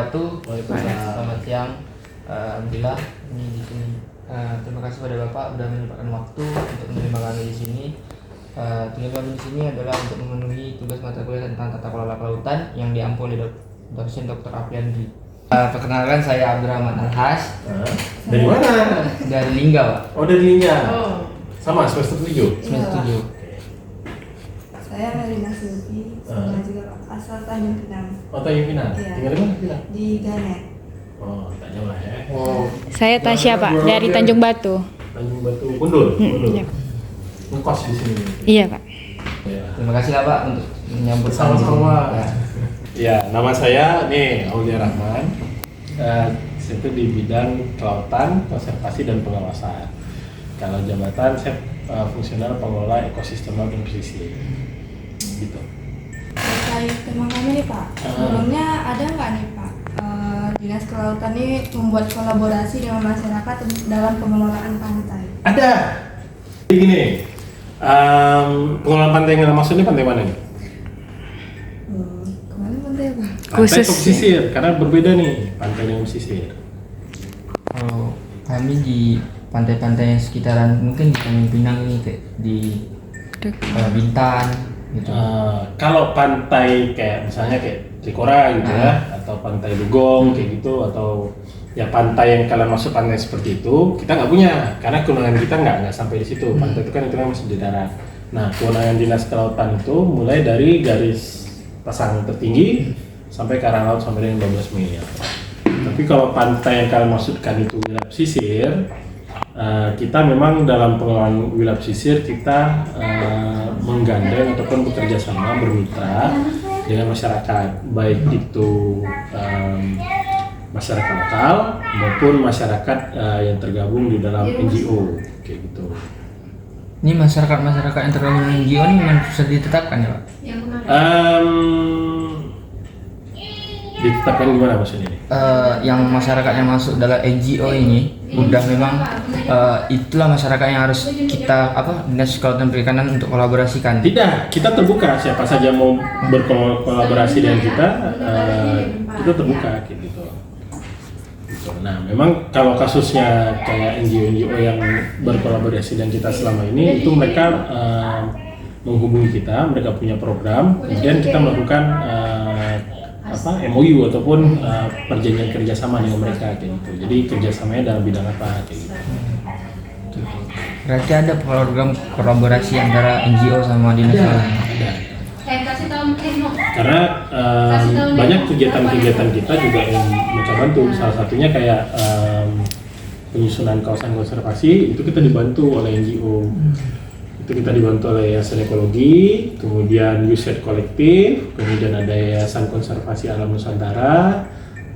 wabarakatuh. Selamat siang. Alhamdulillah ini di sini. Terima kasih pada Bapak sudah menyempatkan waktu untuk menerima kami di sini. Tujuan kami di sini adalah untuk memenuhi tugas mata kuliah tentang tata kelola kelautan yang diampu oleh dosen Dr. Apriandri. Perkenalkan, saya Abdurrahman Alhas. Dari mana? Dari Lingga, Pak. Oh, dari Lingga. Sama semester 7. Semester 7. Saya Marina Silvi, sama juga asal Tanjung Pinang. Oh, Tanjung Pinang. Iya. Tinggal di mana Pinang? Di Ganet. Oh, tak jauh lah ya. Oh, Saya Tasya Pak, dari Tanjung Batu. Tanjung Batu, Kundul. Iya. Ngekos di sini. Iya Pak. Ya. Terima kasih lah Pak untuk menyambut kami di sini. Sama-sama. Ya. Ya, nama saya nih Aulia Rahman. Saya itu di bidang kelautan, konservasi dan pengawasan. Kalau jabatan saya fungsional pengelola ekosistem laut dan pesisir. Gitu. Terkait tema kami nih Pak, sebelumnya ada nggak nih Pak Dinas Kelautan ini membuat kolaborasi dengan masyarakat dalam pengelolaan pantai? Ada. Jadi gini, pengelolaan pantai yang maksudnya pantai mana nih? Kemana pantai apa? Pantai Khusus atau pesisir, karena berbeda nih pantai dengan pesisir. Kalau kami di pantai-pantai yang sekitaran, mungkin di Tanjung Pinang ini kayak di Bintan gitu. Kalau pantai kayak misalnya kayak Trikora gitu ya, atau pantai Dugong kayak gitu, atau ya pantai yang kalian masuk pantai seperti itu, kita nggak punya karena kewenangan kita nggak sampai di situ. Pantai itu kan itu masih di darat. Nah, kewenangan Dinas Kelautan itu mulai dari garis pasang tertinggi sampai ke arah laut sampai dengan 12 mil. Tapi kalau pantai yang kalian maksudkan itu wilayah pesisir, kita memang dalam pengelolaan wilayah pesisir kita menggandeng ataupun bekerja sama bermitra dengan masyarakat, baik itu masyarakat lokal maupun masyarakat yang tergabung di dalam NGO kayak gitu. Ini masyarakat yang tergabung dengan NGO ini memang sudah ditetapkan ya Pak? Ditetapkan gimana maksudnya ini? Yang masyarakat yang masuk dalam NGO ini udah memang itulah masyarakat yang harus kita Dinas Kelautan Perikanan untuk kolaborasikan. Tidak, kita terbuka, siapa saja mau berkolaborasi dengan kita terbuka kayak gitu. Nah, memang kalau kasusnya kayak NGO yang berkolaborasi dengan kita selama ini, itu mereka menghubungi kita, mereka punya program, kemudian kita melakukan MOU ataupun perjanjian kerjasama dengan mereka kayak gitu. Jadi kerjasamanya dalam bidang apa kayak gitu. Berarti ada program kolaborasi antara NGO sama Dinas Kelautan. Karena banyak kegiatan-kegiatan kita juga yang mereka bantu. Salah satunya kayak penyusunan kawasan konservasi itu kita dibantu oleh NGO. Itu kita dibantu oleh Yayasan Ekologi, kemudian USAID Kolektif, kemudian ada Yayasan Konservasi Alam Nusantara.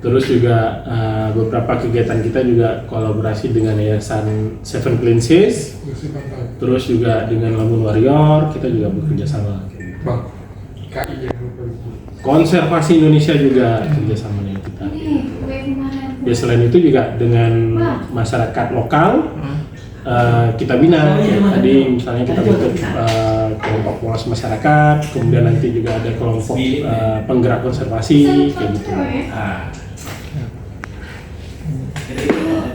Terus juga beberapa kegiatan kita juga kolaborasi dengan Yayasan Seven Cleanses. Terus juga dengan Lamun Warrior kita juga bekerja sama. Konservasi Indonesia juga kerjasama dengan kita. Ya, selain itu juga dengan masyarakat lokal kita bina. Tadi misalnya kita bentuk kelompok pengawas masyarakat, kemudian nanti juga ada kelompok penggerak konservasi kayak gitu.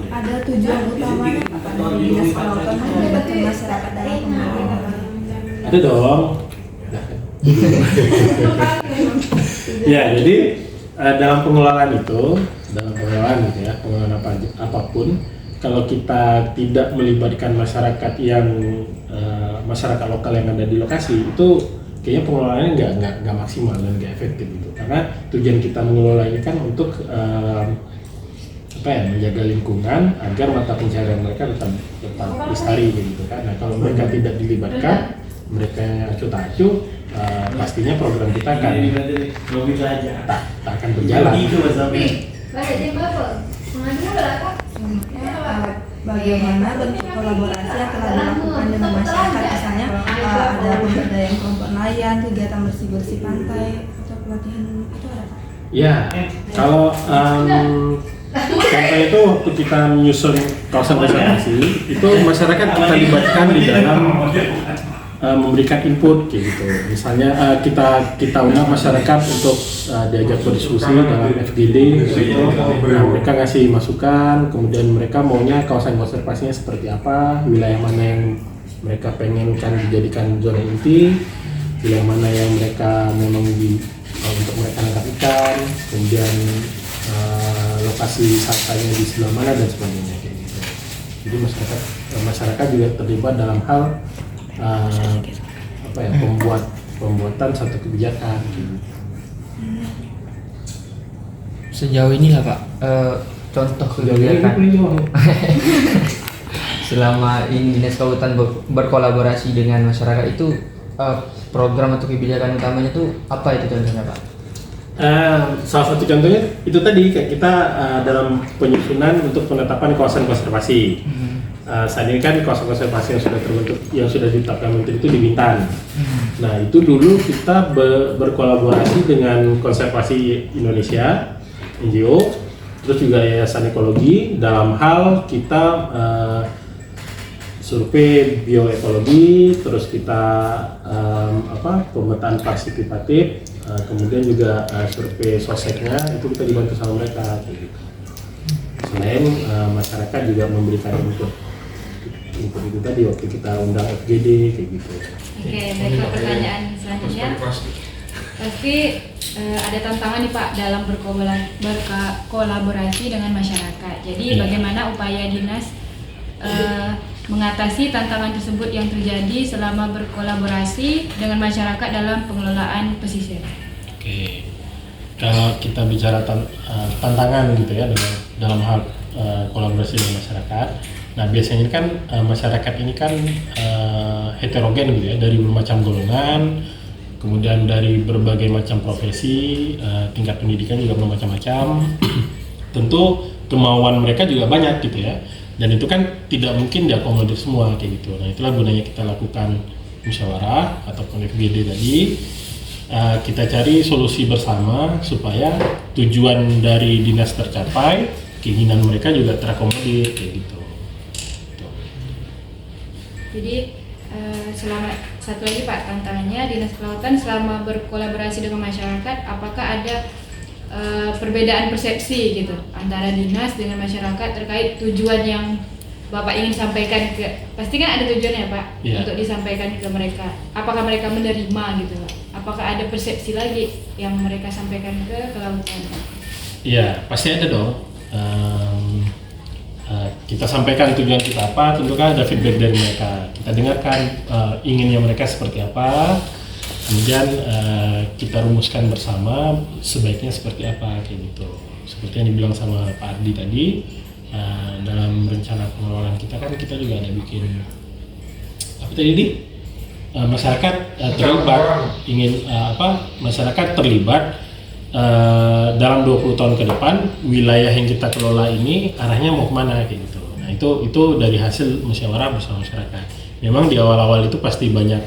Ada tujuan utamanya Pak dari Dinas Kelautan melibatkan masyarakat dalam pengelolaan? Ada dong. Ya, jadi dalam pengelolaan ya, pengelolaan apapun, kalau kita tidak melibatkan masyarakat yang masyarakat lokal yang ada di lokasi, itu kayaknya pengelolaannya nggak maksimal dan nggak efektif gitu. Karena tujuan kita mengelola ini kan untuk menjaga lingkungan agar mata pencaharian mereka tetap lestari gitu kan. Nah, kalau mereka tidak dilibatkan, mereka yang acuh-acuh, pastinya program kita akan tak akan berjalan. Bagaimana bentuk kolaborasi yang telah dilakukan dengan masyarakat, misalnya ada pemberdayaan kelompok nelayan, kegiatan bersih-bersih pantai, atau pelatihan itu ada Pak? Ya, kalau contoh itu waktu kita menyusun kawasan konservasi, itu masyarakat kita libatkan di dalam memberikan input kayak gitu. Misalnya kita undang masyarakat untuk diajak berdiskusi dalam FGD gitu. Nah, mereka ngasih masukan, kemudian mereka maunya kawasan konservasinya seperti apa, wilayah mana yang mereka pengen kan dijadikan zona inti, wilayah mana yang mereka memang untuk mereka nangkap ikan, kemudian lokasi wisatanya di sebelah mana dan sebagainya kayak gitu. Jadi masyarakat juga terlibat dalam hal pembuatan satu kebijakan. Sejauh ini lah Pak, contoh kebijakan selama ini Dinas Kelautan berkolaborasi dengan masyarakat itu, program atau kebijakan utamanya itu apa itu contohnya Pak? Salah satu contohnya itu tadi kayak kita dalam penyusunan untuk penetapan kawasan konservasi. Saat ini kan kawasan konservasi yang sudah terbentuk, yang sudah ditetapkan menteri itu di Bintan. Nah itu dulu kita berkolaborasi dengan Konservasi Indonesia, NGO, terus juga Yayasan Ekologi dalam hal kita survei bioekologi, terus kita pemetaan partisipatif, kemudian juga survei soseknya itu kita dibantu sama mereka. Gitu. Selain masyarakat juga memberikan input itu tadi waktu kita undang FGD kayak gitu. Oke, baiklah pertanyaan selanjutnya. Pasti ada tantangan nih Pak dalam berkolaborasi dengan masyarakat. Jadi bagaimana upaya dinas mengatasi tantangan tersebut yang terjadi selama berkolaborasi dengan masyarakat dalam pengelolaan pesisir? Oke, kalau kita bicara tantangan gitu ya dalam hal kolaborasi dengan masyarakat. Nah biasanya kan masyarakat ini kan heterogen gitu ya, dari bermacam golongan, kemudian dari berbagai macam profesi, tingkat pendidikan juga bermacam-macam. Tentu kemauan mereka juga banyak gitu ya, dan itu kan tidak mungkin diakomodir semua kayak gitu. Nah itulah gunanya kita lakukan musyawarah ataupun FGD tadi. Kita cari solusi bersama supaya tujuan dari dinas tercapai, keinginan mereka juga terakomodir kayak gitu. Jadi selama satu lagi Pak, tantangannya Dinas Kelautan selama berkolaborasi dengan masyarakat, apakah ada perbedaan persepsi gitu antara dinas dengan masyarakat terkait tujuan yang Bapak ingin sampaikan pasti kan ada tujuannya Pak untuk disampaikan ke mereka. Apakah mereka menerima gitu Pak? Apakah ada persepsi lagi yang mereka sampaikan ke kelautan Pak? Iya, pasti ada dong. Kita sampaikan tujuan kita apa, tentu kan ada feedback dari mereka. Kita dengarkan inginnya mereka seperti apa, kemudian kita rumuskan bersama sebaiknya seperti apa kayak gitu. Seperti yang dibilang sama Pak Ardi tadi, dalam rencana pengelolaan kita kan kita juga ada bikin apa tadi masyarakat terlibat, masyarakat terlibat dalam 20 tahun ke depan wilayah yang kita kelola ini arahnya mau kemana kayak gitu. Nah itu dari hasil musyawarah bersama masyarakat. Memang di awal-awal itu pasti banyak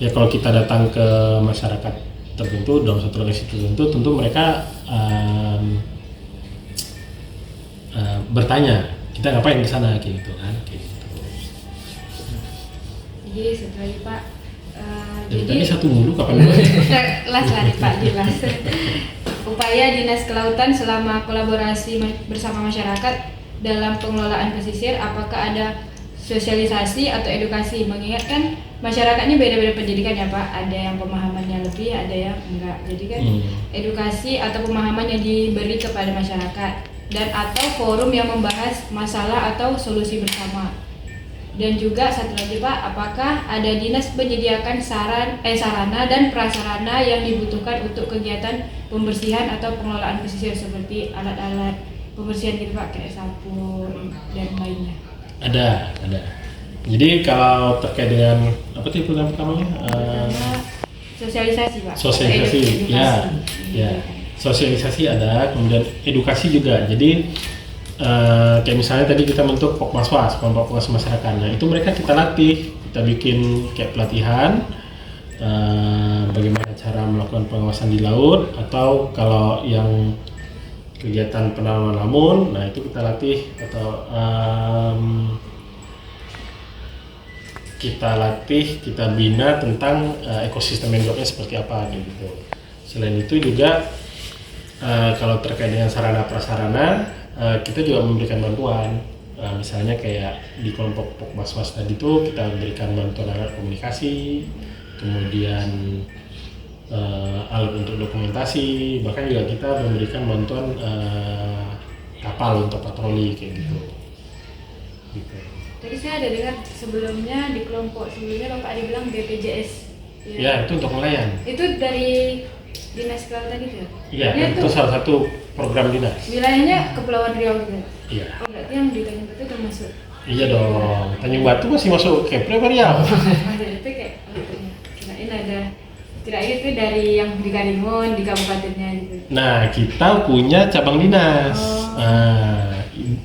ya kalau kita datang ke masyarakat tertentu dalam satu lokasi tertentu, tentu mereka bertanya kita ngapain di sana kayak gitu kan kayak gitu. Jadi setelah itu Pak, jadi tadi satu mulu kapan last Pak, jelas. Upaya Dinas Kelautan selama kolaborasi bersama masyarakat dalam pengelolaan pesisir, apakah ada sosialisasi atau edukasi? Mengingat kan masyarakat ini beda-beda pendidikan ya Pak, ada yang pemahamannya lebih, ada yang enggak. Jadi kan edukasi atau pemahaman yang diberi kepada masyarakat dan atau forum yang membahas masalah atau solusi bersama. Dan juga satu lagi Pak, apakah ada dinas menyediakan sarana dan prasarana yang dibutuhkan untuk kegiatan pembersihan atau pengelolaan pesisir seperti alat-alat pembersihan gitu Pak, kayak sapu dan lainnya? Ada. Jadi kalau terkait dengan apa sih program pertamanya? Sosialisasi Pak. Sosialisasi, ya. Sosialisasi ada, kemudian edukasi juga. Jadi kayak misalnya tadi kita bentuk Pokmaswas, kelompok pengawas masyarakat. Nah itu mereka kita latih, kita bikin kayak pelatihan bagaimana cara melakukan pengawasan di laut, atau kalau yang kegiatan penanaman lamun, nah itu kita latih atau kita latih, kita bina tentang ekosistem mangrove-nya seperti apa gitu. Selain itu juga kalau terkait dengan sarana prasarana, kita juga memberikan bantuan. Misalnya kayak di kelompok Pokmaswas tadi itu kita berikan bantuan alat komunikasi, kemudian alat untuk dokumentasi, bahkan juga kita memberikan bantuan kapal untuk patroli kayak gitu. Tadi saya ada dengar sebelumnya di kelompok sebelumnya Bapak ada bilang BPJS. Ya, itu untuk nelayan. Itu dari Dinas Kelautan itu ya? Iya, itu salah satu program dinas. Wilayahnya Kepulauan Riau gitu. Iya. Oh, berarti yang di Tanjung Batu termasuk. Iya dong. Tanjung Batu masih masuk Kepri apa Riau? Ada itu kayak kirain itu dari yang di Karimun, di kabupatennya gitu. Nah, kita punya cabang dinas.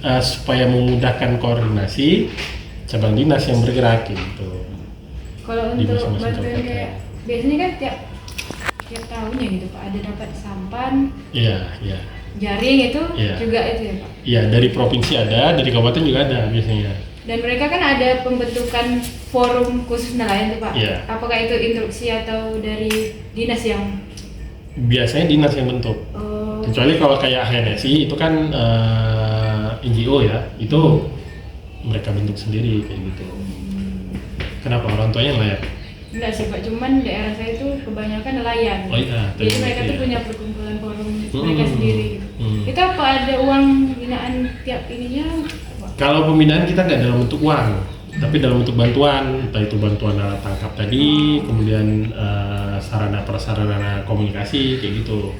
Supaya memudahkan koordinasi, cabang dinas yang bergerak gitu. Kalau Di untuk masing-masing bantuan kabupaten. kayak biasanya kan tiap tahunnya gitu Pak, ada dapat sampan, Iya, iya. jaring itu Iya. juga itu ya Pak. Iya, dari provinsi ada, dari kabupaten juga ada biasanya. Dan mereka kan ada pembentukan forum khusus nelayan tuh Pak. Iya. Apakah itu instruksi atau dari dinas yang Biasanya dinas yang bentuk. Kecuali kalau kayak HNSI itu kan NGO ya, itu mereka bentuk sendiri kayak gitu. Kenapa orang tuanya nelayan? enggak sih Pak, cuman daerah saya itu kebanyakan nelayan. Oh iya, Jadi tapi mereka tuh iya. punya perkumpulan forum mereka sendiri gitu. Hmm. Itu apa ada uang binaan tiap ininya? Pak? Kalau pembinaan kita nggak dalam bentuk uang, tapi dalam bentuk bantuan, entah itu bantuan alat tangkap tadi, kemudian sarana prasarana komunikasi kayak gitu.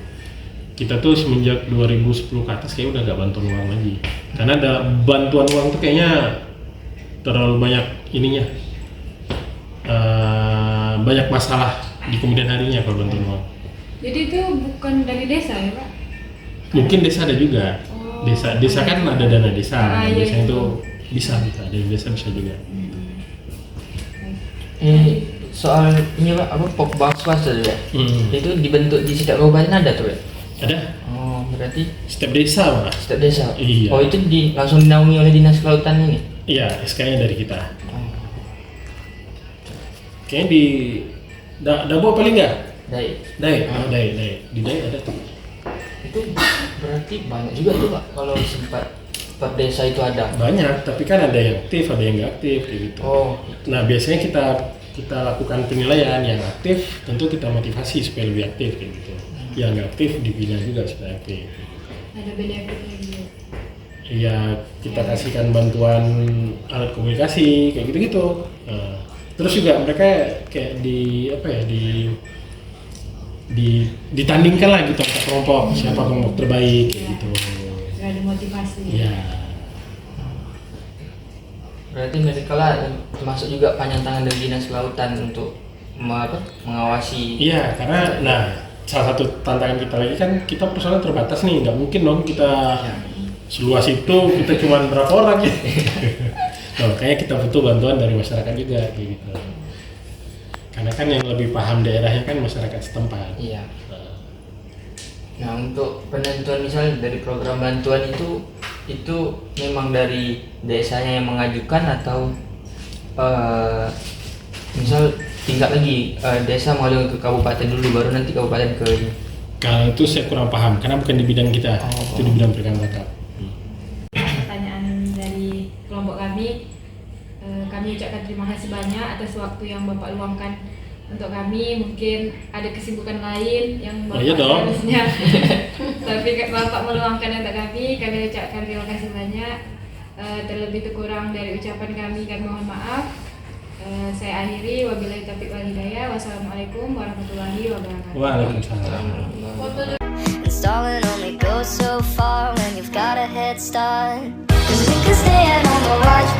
Kita tuh semenjak 2010 ke atas kayak udah nggak bantuan uang lagi, karena ada bantuan uang tuh kayaknya terlalu banyak ininya, banyak masalah di kemudian harinya kalau bantuan uang. Jadi itu bukan dari desa ya Pak? Mungkin desa ada juga, desa kan ada dana desa, Iya, desa iya. itu bisa dari desa bisa juga. Soal ini Pak, apa Pokmaswas tadi ya? Itu dibentuk di setiap kabupaten ada tuh ya? Ada Oh, berarti setiap desa malah. setiap desa. Iya. Oh, itu langsung dinaungi oleh Dinas Kelautan ini. Iya, SK-nya dari kita. Kayaknya di Dabo paling nggak? Dari Dai, di Dai ada tuh. itu berarti banyak juga tuh Pak kalau per desa itu ada. Banyak, tapi kan ada yang aktif, ada yang nggak aktif kayak gitu. Oh, Nah, biasanya kita lakukan penilaian yang aktif, tentu kita motivasi supaya lebih aktif kayak gitu. Yang nggak aktif dibina juga supaya aktif. Ada benefitnya gitu. Iya, kita kasihkan bantuan alat komunikasi kayak gitu-gitu. Nah, terus juga mereka kayak ditandingkan lah gitu antar kelompok, siapa kelompok terbaik kayak gitu. Gak ada motivasi. Iya. berarti mereka lah termasuk juga panjang tangan dari Dinas Kelautan untuk mengawasi. Iya, karena nah salah satu tantangan kita lagi kan kita personal terbatas nih, nggak mungkin dong kita seluas itu kita cuma berapa orang ya. Nah, makanya kita butuh bantuan dari masyarakat juga kayak gitu. Karena kan yang lebih paham daerahnya kan masyarakat setempat. Iya. Nah, untuk penentuan misalnya dari program bantuan itu memang dari desanya yang mengajukan atau misal tingkat lagi desa mengajukan ke kabupaten dulu baru nanti kabupaten ke ini. Kalau itu saya kurang paham karena bukan di bidang kita, itu di bidang perikanan tangkap. Pertanyaan dari kelompok kami ucapkan terima kasih banyak atas waktu yang Bapak luangkan untuk kami. Mungkin ada kesibukan lain yang Bapak iya dong. harusnya tapi Bapak meluangkan untuk kami ucapkan terima kasih banyak. Terlebih kurang dari ucapan kami mohon maaf. Saya akhiri, wabillahi taufiq wal hidayah. Wassalamualaikum warahmatullahi wabarakatuh. Waalaikumsalam. Installing only goes so far when you've got a head start. 'Cause we could stay at home or watch